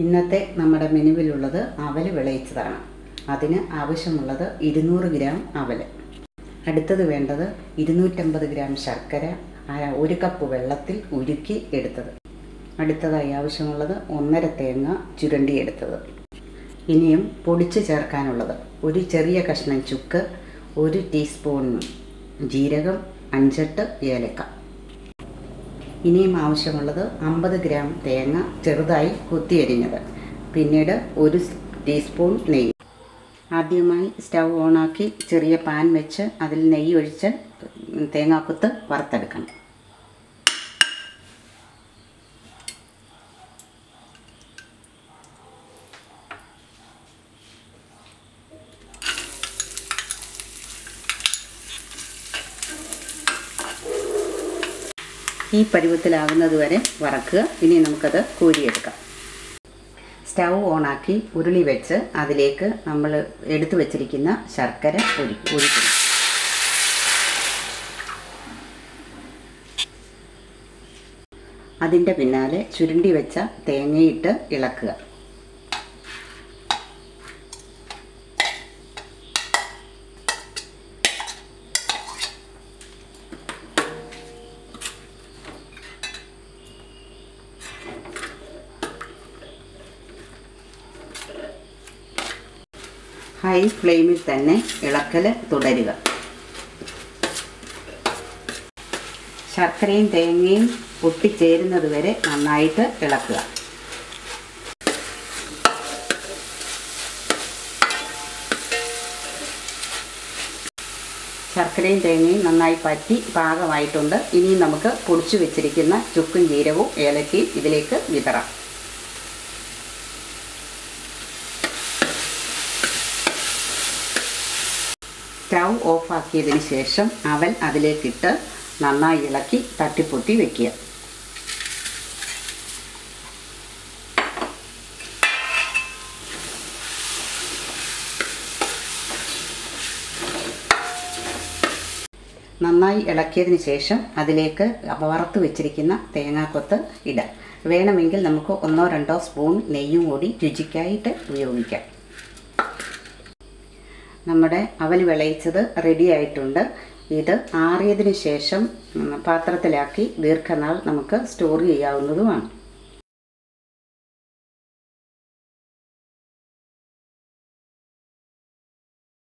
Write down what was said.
ഇന്നത്തെ നമ്മുടെ മെനുവിലുള്ളത് അവൽ വിളയിച്ചതാണ്. അതിന് ആവശ്യമുള്ളത് 200 ഗ്രാം അവൽ. അടുത്തത് വേണ്ടത് 250 ഗ്രാം ശർക്കര 1 കപ്പ് വെള്ളത്തിൽ ഉരുക്കി എടുത്തത്. അടുത്തതായി ആവശ്യമുള്ളത് 1/2 തേങ്ങ ചുരണ്ടിയെടുത്തത്. ഇനിയും പൊടിച്ച് ചേർക്കാനുള്ളത് ഒരു ചെറിയ കഷ്ണം ചുക്ക്, 1 ടീസ്പൂൺ ജീരകം, 5-8 ഏലക്ക. ഇനിയും ആവശ്യമുള്ളത് 50 ഗ്രാം തേങ്ങ ചെറുതായി കൊത്തിയരിഞ്ഞത്, പിന്നീട് 1 ടീസ്പൂൺ നെയ്യ്. ആദ്യമായി സ്റ്റൗ ഓണാക്കി ചെറിയ പാൻ വെച്ച് അതിൽ നെയ്യ് ഒഴിച്ച് തേങ്ങാക്കൊത്ത് വറുത്തെടുക്കണം. ഈ പരുവത്തിലാകുന്നത് വരെ വറക്കുക. ഇനി നമുക്കത് കോരിയെടുക്കാം. സ്റ്റൗ ഓണാക്കി ഉരുളി വെച്ച് അതിലേക്ക് നമ്മൾ എടുത്തു വച്ചിരിക്കുന്ന ശർക്കര ഒഴിക്കണം. അതിൻ്റെ പിന്നാലെ ചുരുണ്ടി വെച്ച തേങ്ങയിട്ട് ഇളക്കുക. ഹൈ ഫ്ലെയിമിൽ തന്നെ ഇളക്കൽ തുടരുക. ശർക്കരയും തേങ്ങയും പൊട്ടിച്ചേരുന്നത് വരെ നന്നായിട്ട് ഇളക്കുക. ശർക്കരയും തേങ്ങയും നന്നായി പറ്റി പാകമായിട്ടുണ്ട്. ഇനി നമുക്ക് പൊടിച്ചു വെച്ചിരിക്കുന്ന ചുക്കും ജീരകവും ഏലക്കയും ഇതിലേക്ക് വിതറാം. സ്റ്റൗ ഓഫാക്കിയതിന് ശേഷം അവൽ അതിലേക്കിട്ട് നന്നായി ഇളക്കി തട്ടിപ്പൊത്തി വയ്ക്കുക. നന്നായി ഇളക്കിയതിന് ശേഷം അതിലേക്ക് വറുത്ത് വെച്ചിരിക്കുന്ന തേങ്ങാക്കൊത്ത് ഇടാം. വേണമെങ്കിൽ നമുക്ക് 1-2 സ്പൂൺ നെയ്യും കൂടി രുചിക്കായിട്ട് ഉപയോഗിക്കാം. നമ്മുടെ അവൽ വിളയിച്ചത് റെഡി ആയിട്ടുണ്ട്. ഇത് ആറിയതിന് ശേഷം പാത്രത്തിലാക്കി ദീർഘനാൾ നമുക്ക് സ്റ്റോർ ചെയ്യാവുന്നതുമാണ്.